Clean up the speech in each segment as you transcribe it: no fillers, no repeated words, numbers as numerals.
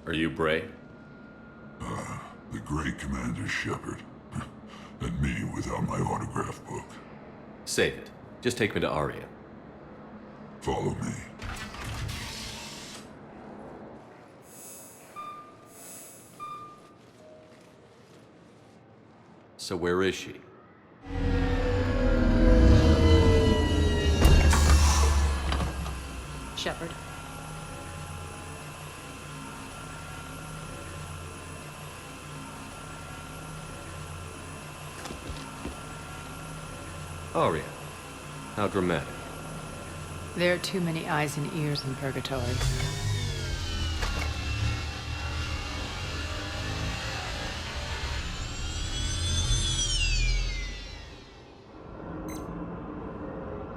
Are you Bray? The great Commander Shepard. And me without my autograph book. Save it. Just take me to Aria. Follow me. So where is she? Shepard. Aria. How dramatic. There are too many eyes and ears in Purgatory.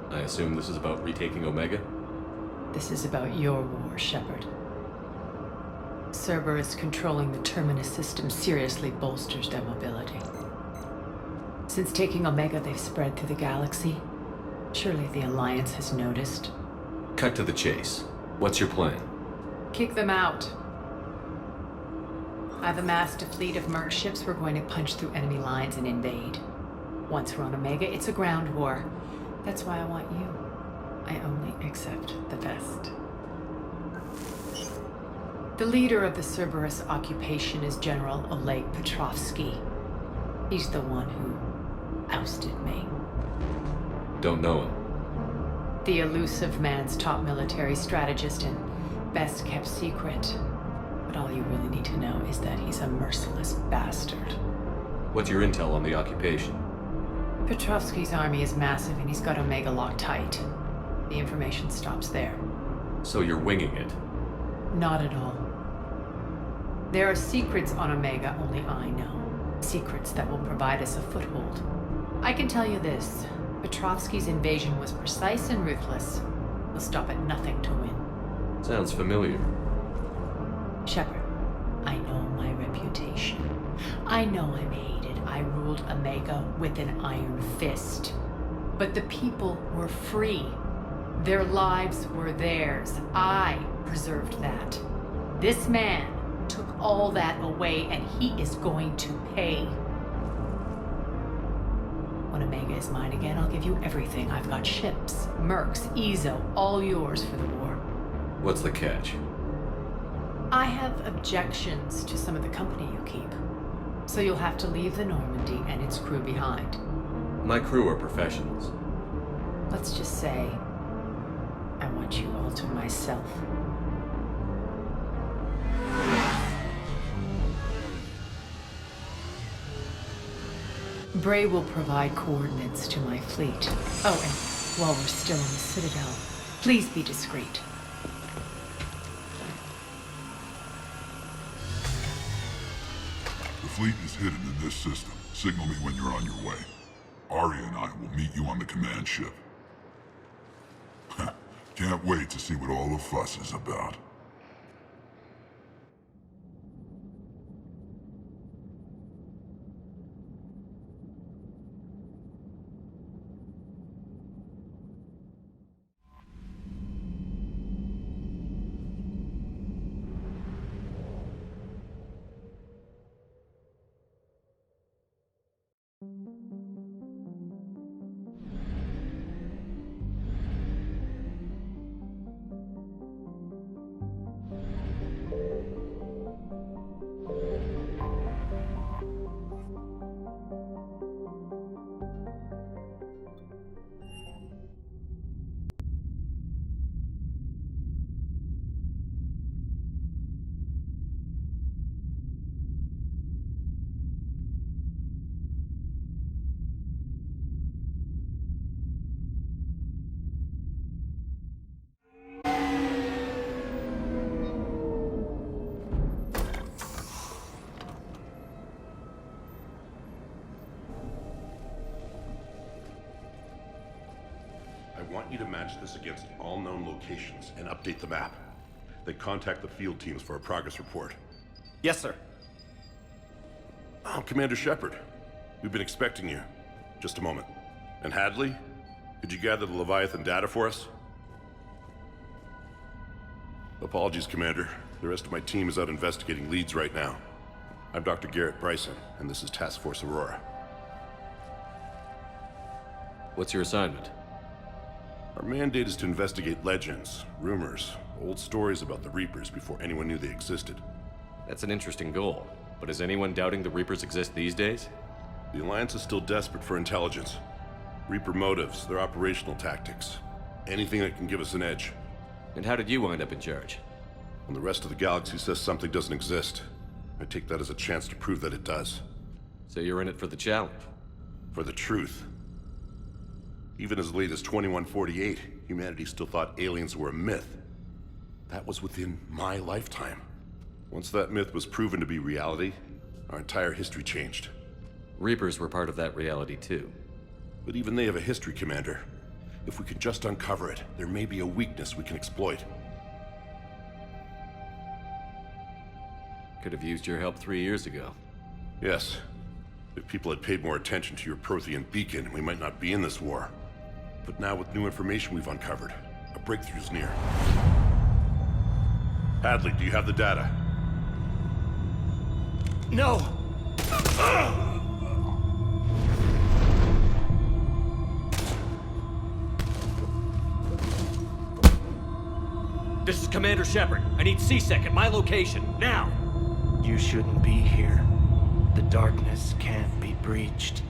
I assume this is about retaking Omega? This is about your war, Shepard. Cerberus controlling the Terminus system seriously bolsters their mobility. Since taking Omega, they've spread through the galaxy. Surely the Alliance has noticed. Cut to the chase. What's your plan? Kick them out. I've amassed a fleet of merc ships. We're going to punch through enemy lines and invade. Once we're on Omega, it's a ground war. That's why I want you. I only accept the best. The leader of the Cerberus occupation is General Oleg Petrovsky. He's the one who ousted me. Don't know him. The elusive man's top military strategist and best kept secret. But all you really need to know is that he's a merciless bastard. What's your intel on the occupation? Petrovsky's army is massive and he's got Omega locked tight. The information stops there. So you're winging it? Not at all. There are secrets on Omega only I know. Secrets that will provide us a foothold. I can tell you this. Petrovsky's invasion was precise and ruthless. He'll stop at nothing to win. Sounds familiar. Shepard, I know my reputation. I know I'm hated. I ruled Omega with an iron fist. But the people were free. Their lives were theirs. I preserved that. This man took all that away, and he is going to pay. When Omega is mine again, I'll give you everything. I've got ships, mercs, Ezo, all yours for the war. What's the catch? I have objections to some of the company you keep. So you'll have to leave the Normandy and its crew behind. My crew are professionals. Let's just say, I want you all to myself. Bray will provide coordinates to my fleet. Oh, and while we're still in the Citadel, please be discreet. The fleet is hidden in this system. Signal me when you're on your way. Aria and I will meet you on the command ship. Can't wait to see what all the fuss is about. I want you to match this against all known locations and update the map. Then contact the field teams for a progress report. Yes, sir. Oh, Commander Shepard. We've been expecting you. Just a moment. And Hadley, could you gather the Leviathan data for us? Apologies, Commander. The rest of my team is out investigating leads right now. I'm Dr. Garrett Bryson, and this is Task Force Aurora. What's your assignment? Our mandate is to investigate legends, rumors, old stories about the Reapers before anyone knew they existed. That's an interesting goal. But is anyone doubting the Reapers exist these days? The Alliance is still desperate for intelligence. Reaper motives, their operational tactics. Anything that can give us an edge. And how did you wind up in charge? When the rest of the galaxy says something doesn't exist, I take that as a chance to prove that it does. So you're in it for the challenge? For the truth. Even as late as 2148, humanity still thought aliens were a myth. That was within my lifetime. Once that myth was proven to be reality, our entire history changed. Reapers were part of that reality too. But even they have a history, Commander. If we can just uncover it, there may be a weakness we can exploit. Could have used your help 3 years ago. Yes. If people had paid more attention to your Prothean beacon, we might not be in this war. But now with new information we've uncovered, a breakthrough's near. Hadley, do you have the data? No! This is Commander Shepard. I need C-Sec at my location, now! You shouldn't be here. The darkness can't be breached.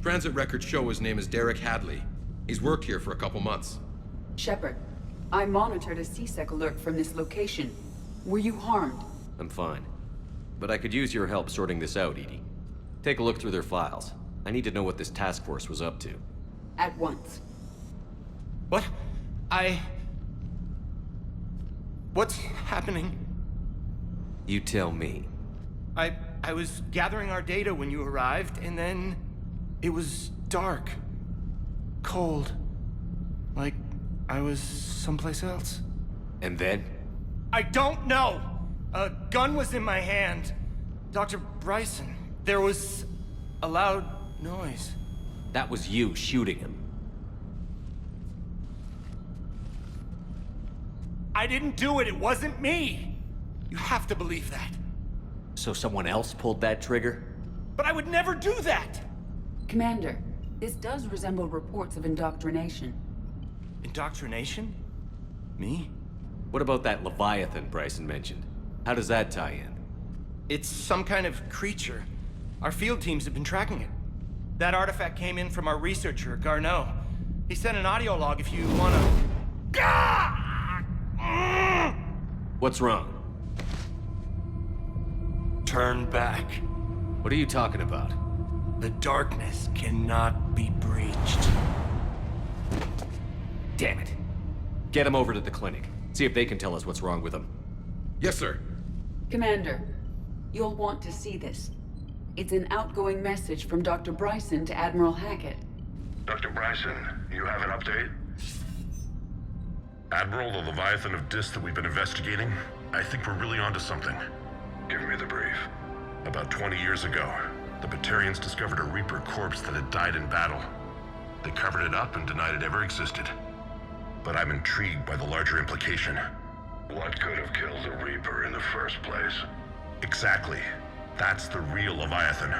Transit records show his name is Derek Hadley. He's worked here for a couple months. Shepard, I monitored a C-Sec alert from this location. Were you harmed? I'm fine. But I could use your help sorting this out, Edie. Take a look through their files. I need to know what this task force was up to. At once. What? What's happening? You tell me. I was gathering our data when you arrived, and then it was dark. Cold. Like I was someplace else. And then? I don't know! A gun was in my hand. Dr. Bryson, there was a loud noise. That was you shooting him. I didn't do it, it wasn't me! You have to believe that. So someone else pulled that trigger? But I would never do that! Commander, this does resemble reports of indoctrination. Indoctrination? Me? What about that Leviathan Bryson mentioned? How does that tie in? It's some kind of creature. Our field teams have been tracking it. That artifact came in from our researcher, Garneau. He sent an audio log if you wanna... What's wrong? Turn back. What are you talking about? The darkness cannot be breached. Damn it. Get him over to the clinic. See if they can tell us what's wrong with him. Yes, sir. Commander, you'll want to see this. It's an outgoing message from Dr. Bryson to Admiral Hackett. Dr. Bryson, you have an update? Admiral, the Leviathan of Dis that we've been investigating, I think we're really onto something. Give me the brief. About 20 years ago, the Batarians discovered a Reaper corpse that had died in battle. They covered it up and denied it ever existed. But I'm intrigued by the larger implication. What could have killed the Reaper in the first place? Exactly. That's the real Leviathan.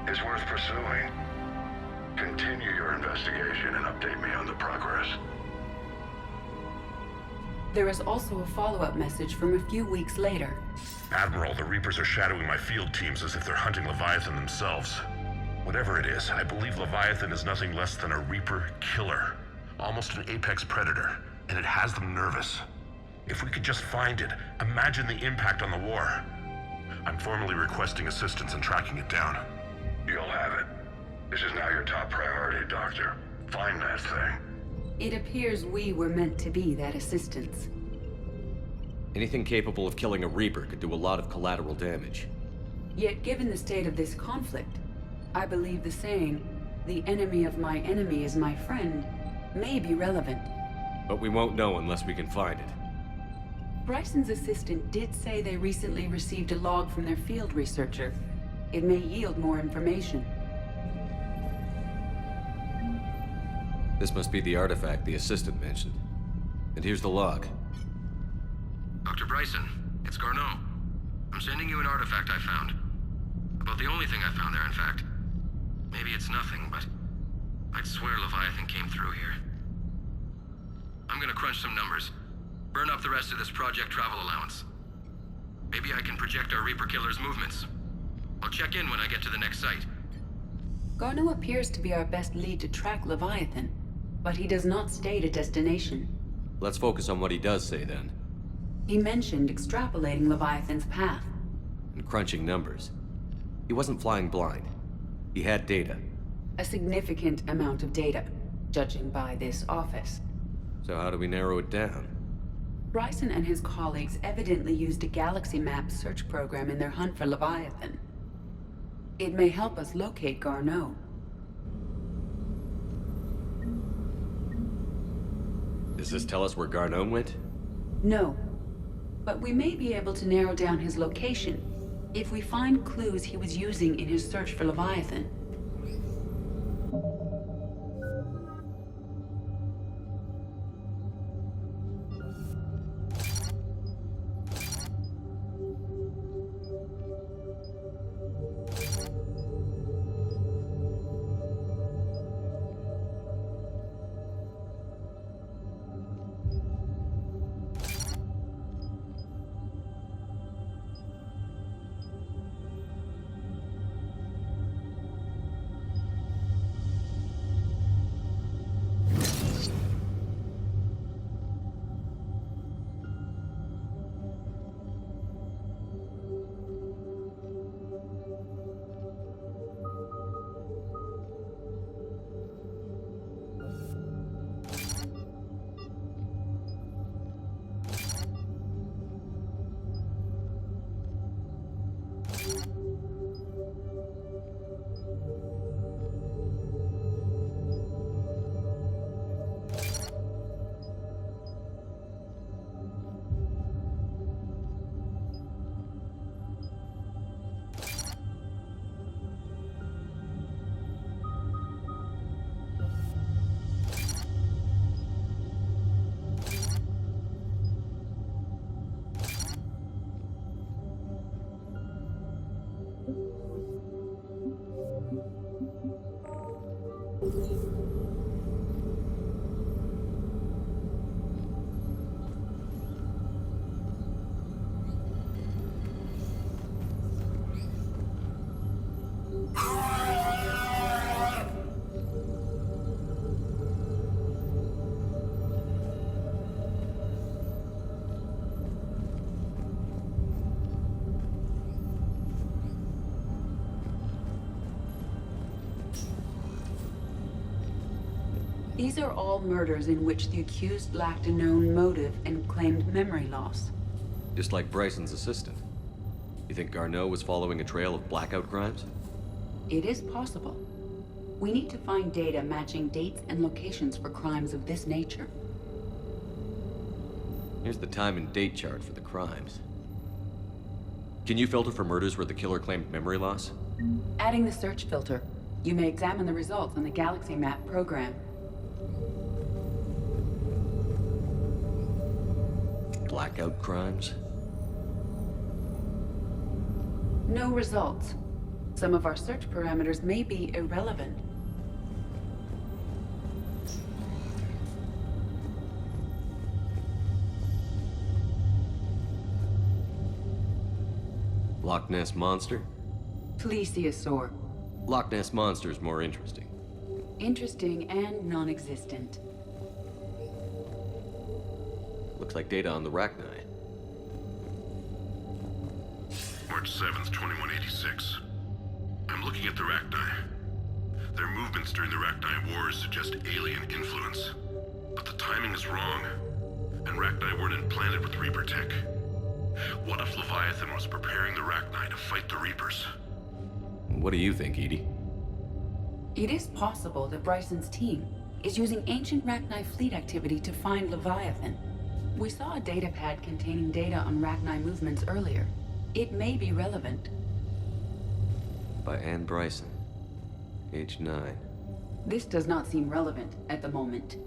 Is worth pursuing. Continue your investigation and update me on the progress. There is also a follow-up message from a few weeks later. Admiral, the Reapers are shadowing my field teams as if they're hunting Leviathan themselves. Whatever it is, I believe Leviathan is nothing less than a Reaper killer. Almost an apex predator, and it has them nervous. If we could just find it, imagine the impact on the war. I'm formally requesting assistance in tracking it down. You'll have it. This is now your top priority, Doctor. Find that thing. It appears we were meant to be that assistance. Anything capable of killing a Reaper could do a lot of collateral damage. Yet given the state of this conflict, I believe the saying, "The enemy of my enemy is my friend," may be relevant. But we won't know unless we can find it. Bryson's assistant did say they recently received a log from their field researcher. It may yield more information. This must be the artifact the assistant mentioned. And here's the log. Dr. Bryson, it's Garneau. I'm sending you an artifact I found. About the only thing I found there, in fact. Maybe it's nothing, but I'd swear Leviathan came through here. I'm gonna crunch some numbers. Burn up the rest of this project travel allowance. Maybe I can project our Reaper Killer's movements. I'll check in when I get to the next site. Garneau appears to be our best lead to track Leviathan, but he does not state a destination. Let's focus on what he does say then. He mentioned extrapolating Leviathan's path. And crunching numbers. He wasn't flying blind. He had data. A significant amount of data, judging by this office. So how do we narrow it down? Bryson and his colleagues evidently used a galaxy map search program in their hunt for Leviathan. It may help us locate Garneau. Does this tell us where Garneau went? No. But we may be able to narrow down his location if we find clues he was using in his search for Leviathan. These are all murders in which the accused lacked a known motive and claimed memory loss. Just like Bryson's assistant. You think Garneau was following a trail of blackout crimes? It is possible. We need to find data matching dates and locations for crimes of this nature. Here's the time and date chart for the crimes. Can you filter for murders where the killer claimed memory loss? Adding the search filter, you may examine the results on the Galaxy Map program. Blackout crimes? No results. Some of our search parameters may be irrelevant. Loch Ness Monster? Plesiosaur. Loch Ness Monster is more interesting. Interesting and non-existent. Looks like data on the Rachni. March 7th, 2186. I'm looking at the Rachni. Their movements during the Rachni Wars suggest alien influence. But the timing is wrong, and Rachni weren't implanted with Reaper tech. What if Leviathan was preparing the Rachni to fight the Reapers? What do you think, Edie? It is possible that Bryson's team is using ancient Rachni fleet activity to find Leviathan. We saw a data pad containing data on Rachni movements earlier. It may be relevant. By Anne Bryson. Age 9. This does not seem relevant at the moment.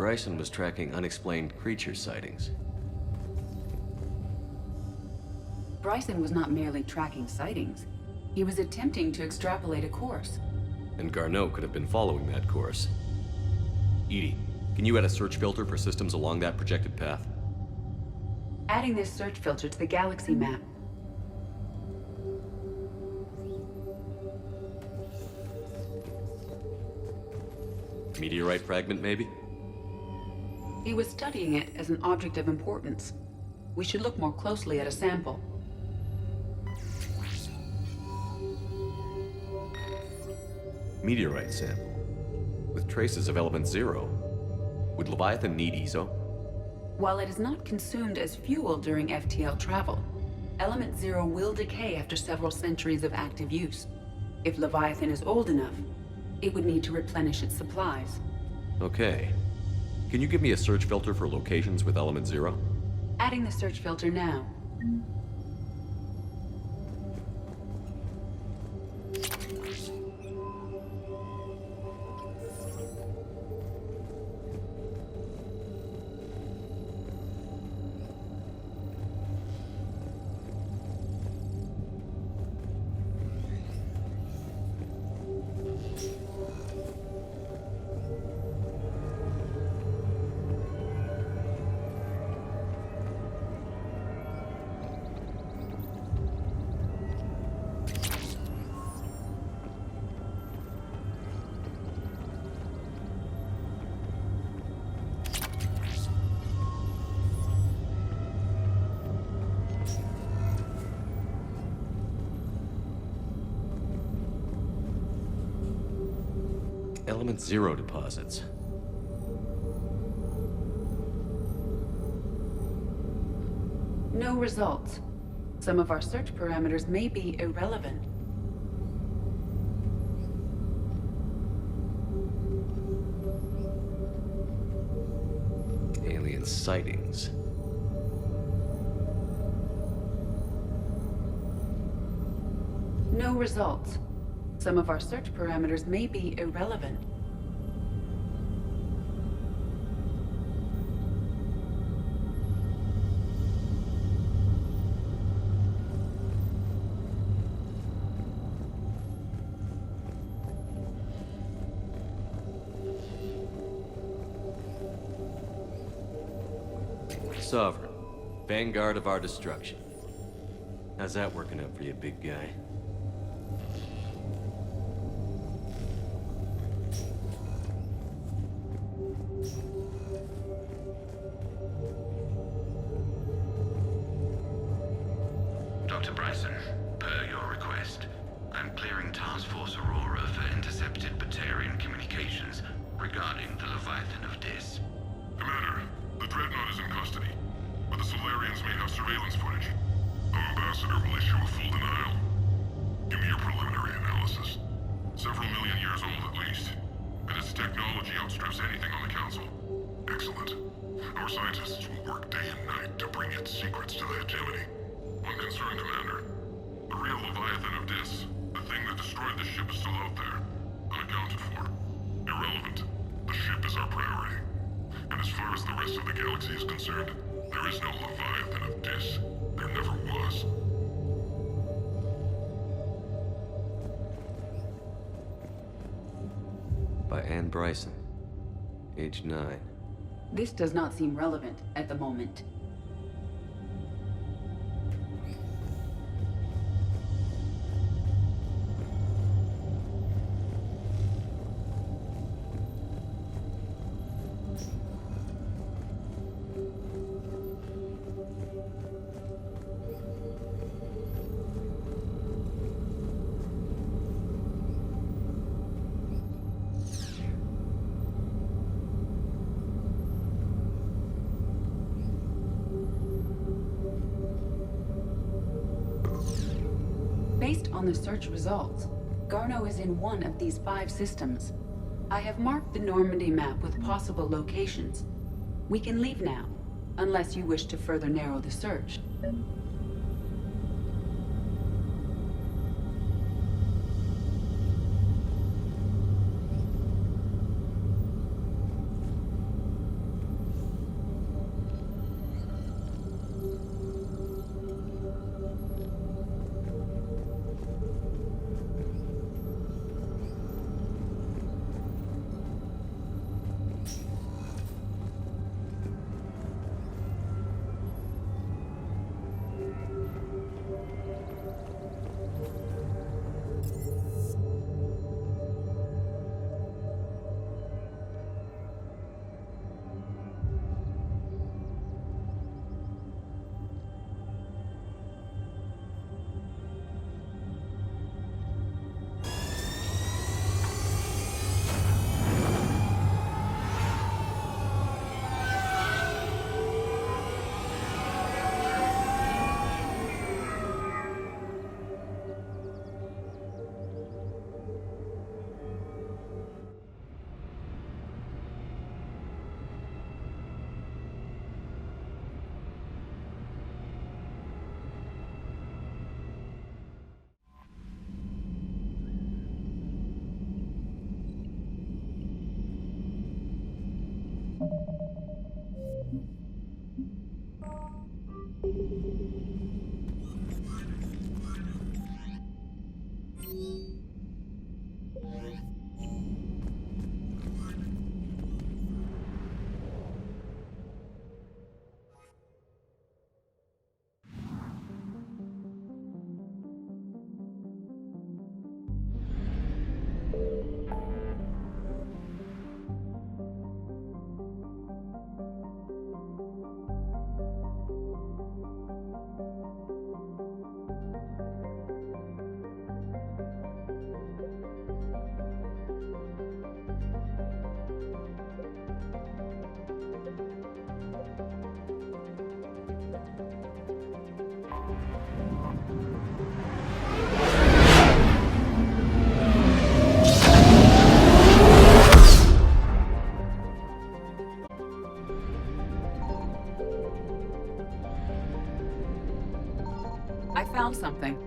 Bryson was tracking unexplained creature sightings. Bryson was not merely tracking sightings. He was attempting to extrapolate a course. And Garneau could have been following that course. EDI, can you add a search filter for systems along that projected path? Adding this search filter to the galaxy map. Meteorite fragment, maybe? He was studying it as an object of importance. We should look more closely at a sample. Meteorite sample. With traces of element 0. Would Leviathan need ESO? While it is not consumed as fuel during FTL travel, element 0 will decay after several centuries of active use. If Leviathan is old enough, it would need to replenish its supplies. Okay. Can you give me a search filter for locations with element 0? Adding the search filter now. Element 0 deposits. No results. Some of our search parameters may be irrelevant. Alien sightings. No results. Some of our search parameters may be irrelevant. Sovereign. Vanguard of our destruction. How's that working out for you, big guy? Dr. Bryson, per your request, I'm clearing Task Force Aurora for intercepted Batarian communications regarding the Leviathan of Dis. Commander, the Dreadnought is in custody, but the Solarians may have surveillance footage. Our ambassador will issue a full denial. Give me your preliminary analysis. Several million years old at least, and its technology outstrips anything on the Council. Excellent. Our scientists will work day and night to bring its secrets to the hegemony. One concern, Commander. The real Leviathan of Dis, the thing that destroyed the ship, is still out there, unaccounted for. Irrelevant. The ship is our priority. And as far as the rest of the galaxy is concerned, there is no Leviathan of Dis. There never was. By Anne Bryson. Age 9. This does not seem relevant at the moment. Based on the search results, Garneau is in one of these 5 systems. I have marked the Normandy map with possible locations. We can leave now, unless you wish to further narrow the search. I found something.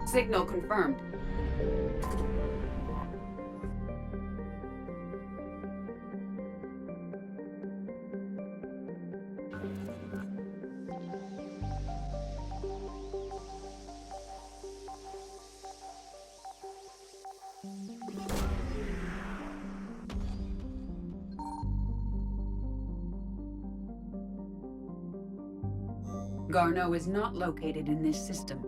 Signal confirmed. Garneau is not located in this system.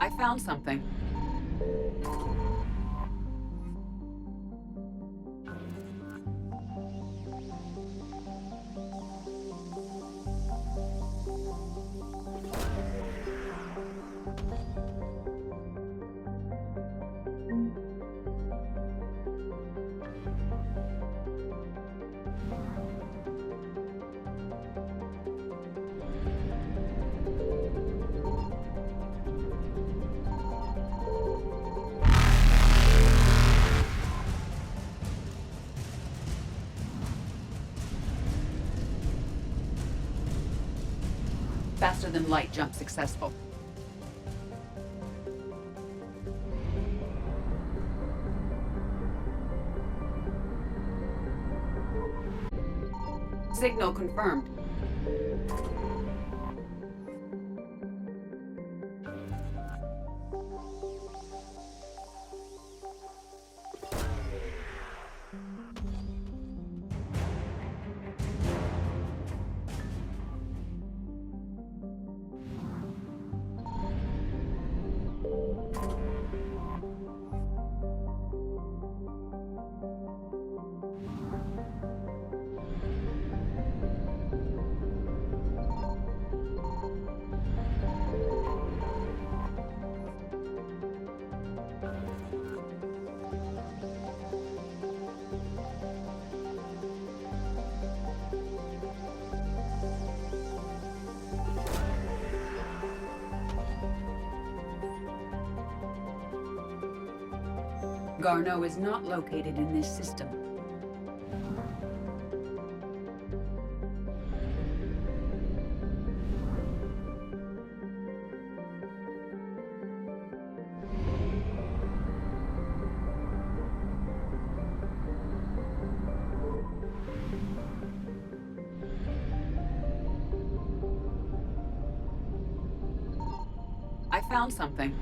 I found something. Faster than light jump successful. Signal confirmed. Garneau is not located in this system. I found something.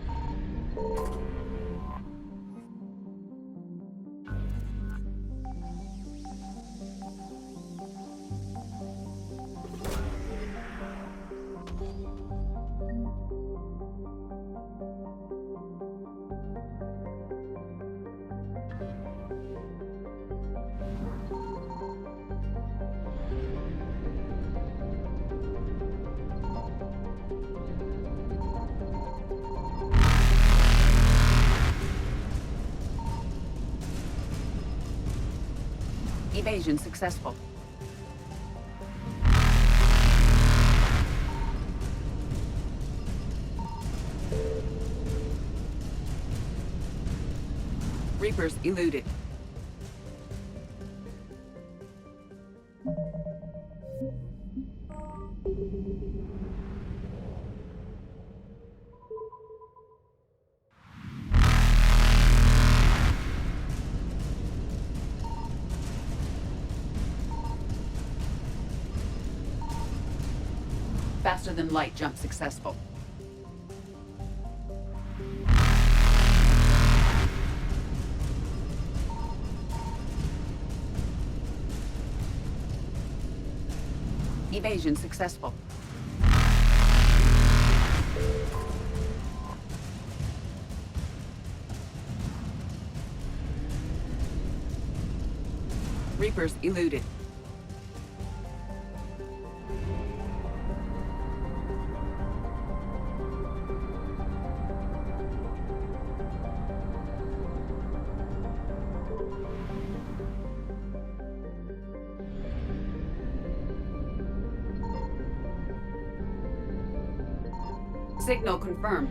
Evasion successful. Reapers eluded. Faster than light jump successful. Evasion successful. Reapers eluded. Signal confirmed.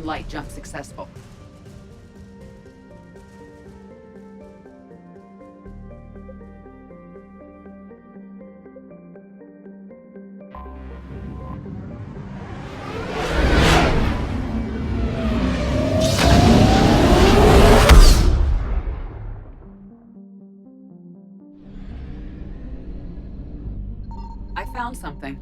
Quantum light jump successful. I found something.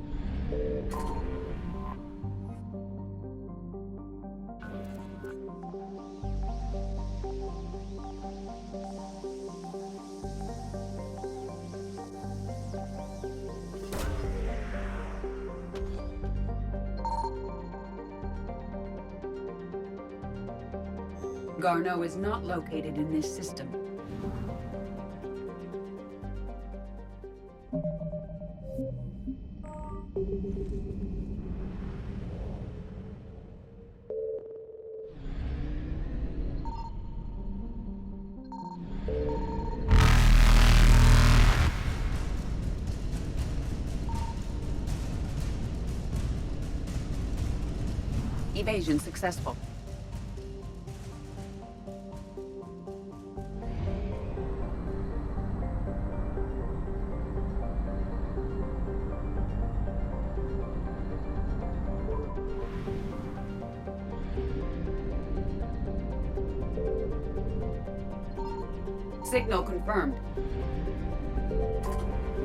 Garneau is not located in this system. Evasion successful. Signal confirmed.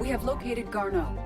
We have located Garneau.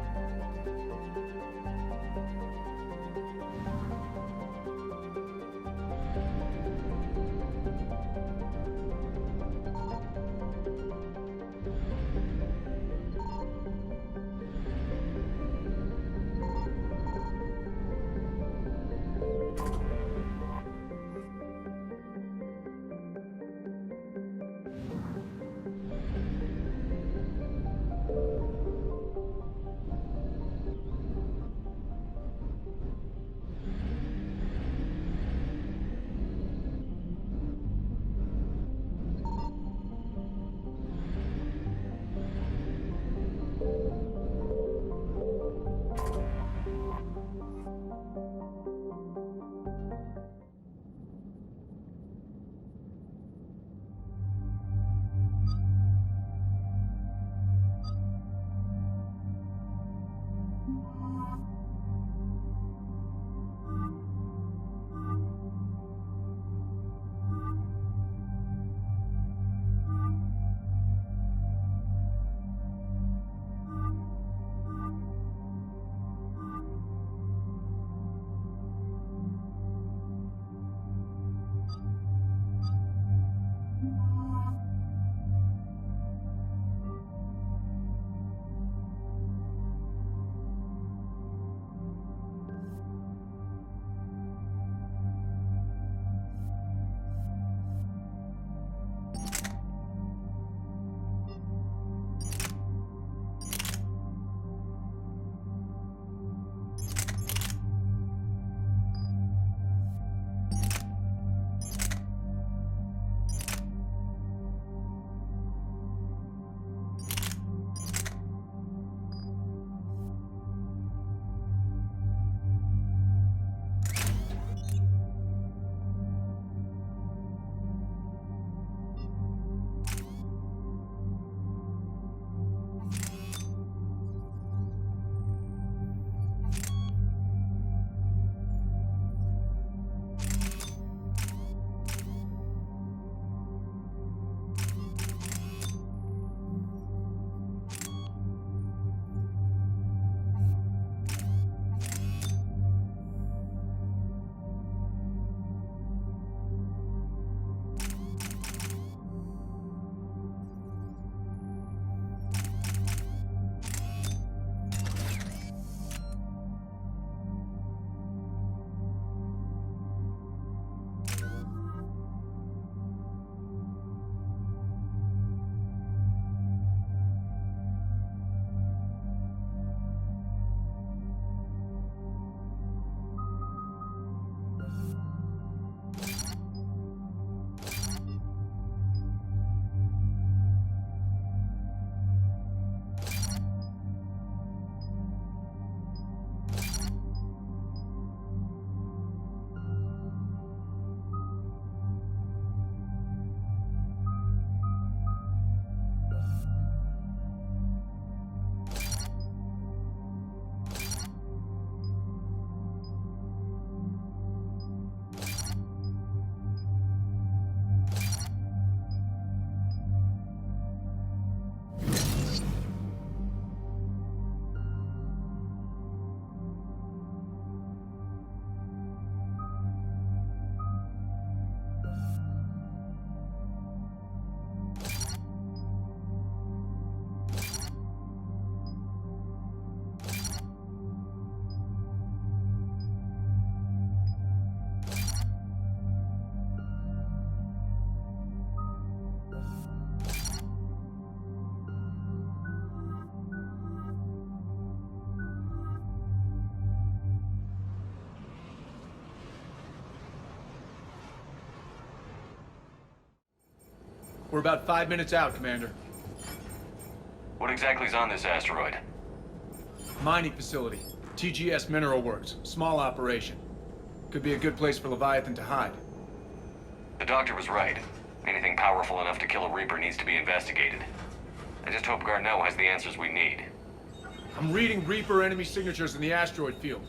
We're about 5 minutes out, Commander. What exactly is on this asteroid? Mining facility. TGS Mineral Works. Small operation. Could be a good place for Leviathan to hide. The doctor was right. Anything powerful enough to kill a Reaper needs to be investigated. I just hope Garneau has the answers we need. I'm reading Reaper enemy signatures in the asteroid field.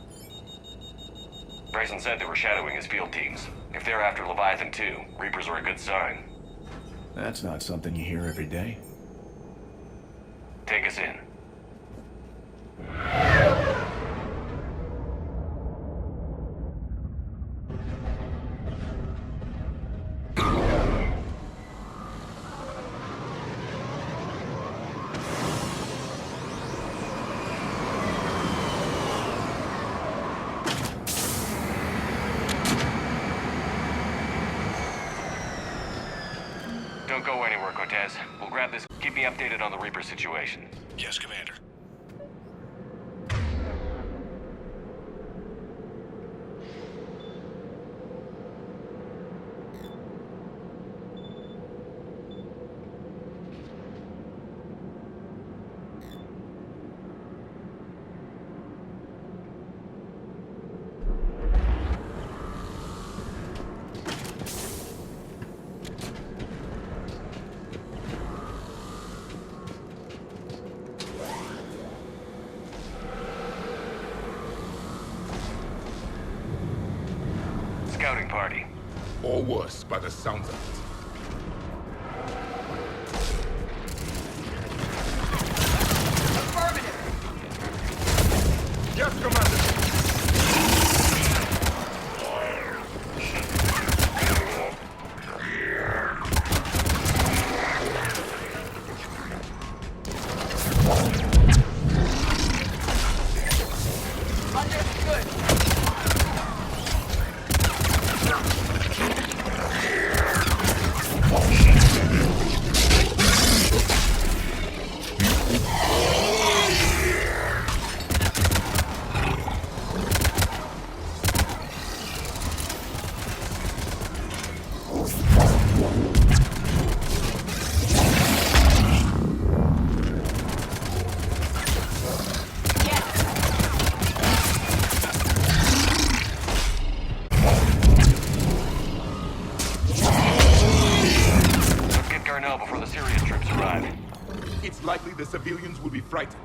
Bryson said they were shadowing his field teams. If they're after Leviathan too, Reapers are a good sign. That's not something you hear every day. Take us in. Don't go anywhere, Cortez. We'll grab this. Keep me updated on the Reaper situation. Yes, Commander. Scouting party. Or worse, by the sounds of it. Affirmative! Yes, Commander! Understood. Let's get Garneau before the Syrian troops arrive. It's likely the civilians will be frightened.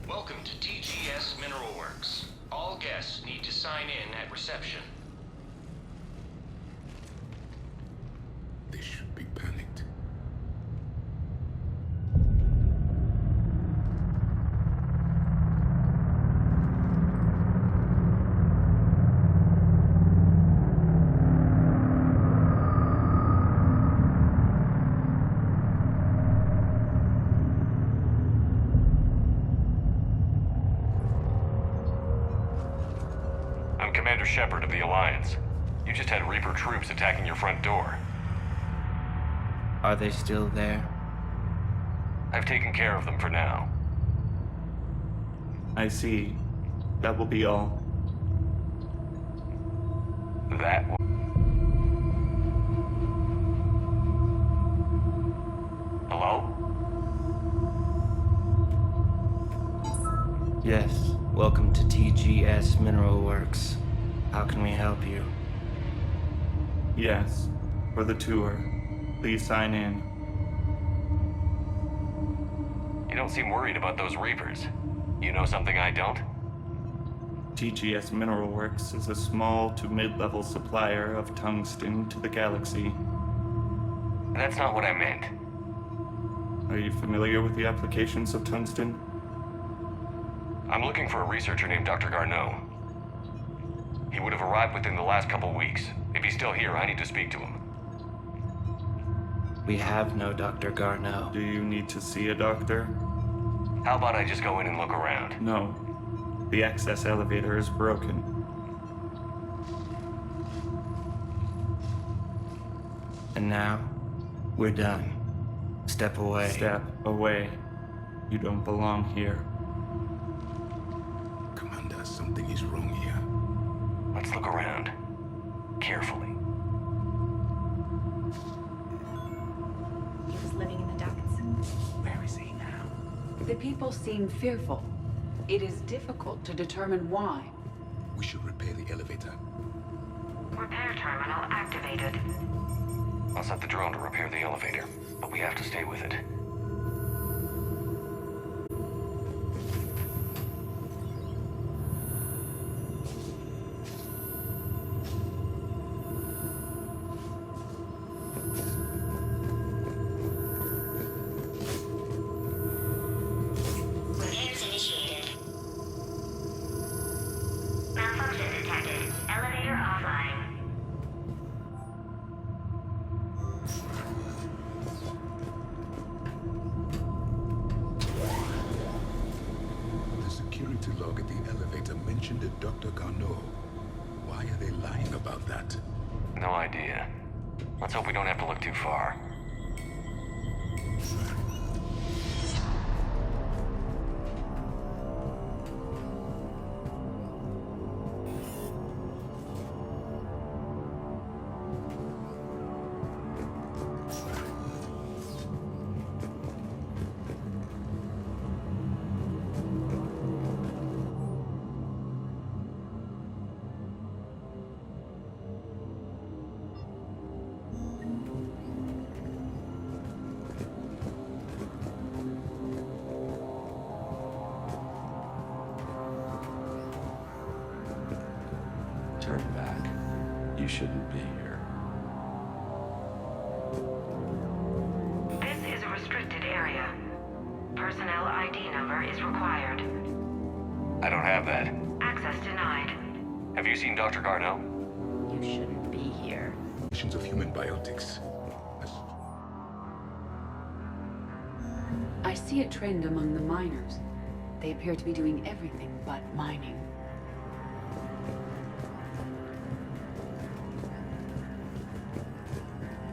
Welcome to TGS Mineral Works. All guests need to sign in at reception. They should be panicked. I'm Commander Shepard of the Alliance. You just had Reaper troops attacking your front door. Are they still there? I've taken care of them for now. I see. That will be all. That will... Hello? Yes. Welcome to TGS Mineral Works. How can we help you? Yes. For the tour. Please sign in. You don't seem worried about those Reapers. You know something I don't? TGS Mineral Works is a small to mid-level supplier of tungsten to the galaxy. That's not what I meant. Are you familiar with the applications of tungsten? I'm looking for a researcher named Dr. Garneau. He would have arrived within the last couple weeks. If he's still here, I need to speak to him. We have no Dr. Garneau. Do you need to see a doctor? How about I just go in and look around? No. The access elevator is broken. And now, we're done. Step away. Step away. You don't belong here. Commander, something is wrong here. Let's look around. Carefully. He was living in the ducts. Where is he now? The people seem fearful. It is difficult to determine why. We should repair the elevator. Repair terminal activated. I'll set the drone to repair the elevator, but we have to stay with it. Repairs initiated. Malfunction detected. Elevator offline. The security log at the elevator mentioned a Dr. Garneau. Why are they lying about that? No idea. Let's hope we don't have to look too far. Turn back. You shouldn't be here. This is a restricted area. Personnel ID number is required. I don't have that. Access denied. Have you seen Dr. Garneau? You shouldn't be here. Missions of human biotics. I see a trend among the miners. They appear to be doing everything but mining.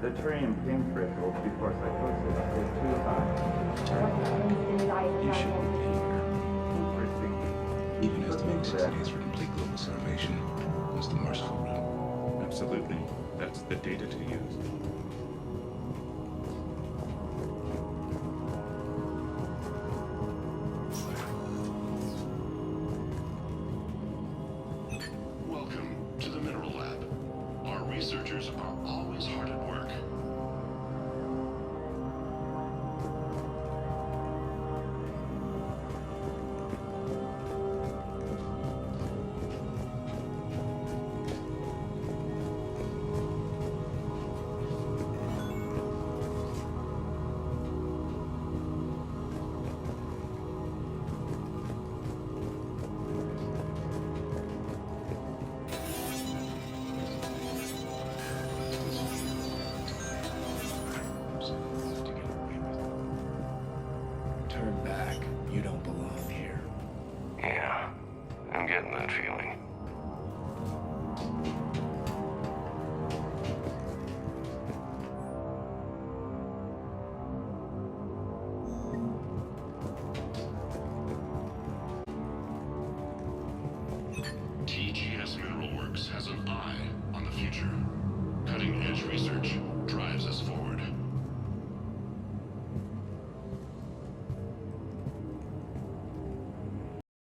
The train pain threshold before psychosis is too high. You shouldn't be here. Even estimating 60 days for complete global starvation. That's the merciful route. Absolutely. That's the data to use. Welcome to the Mineral Lab. Our researchers are always hard at work. Turn back. You don't belong here. Yeah, I'm getting that feeling. TGS Mineral Works has an eye on the future. Cutting-edge research drives us forward.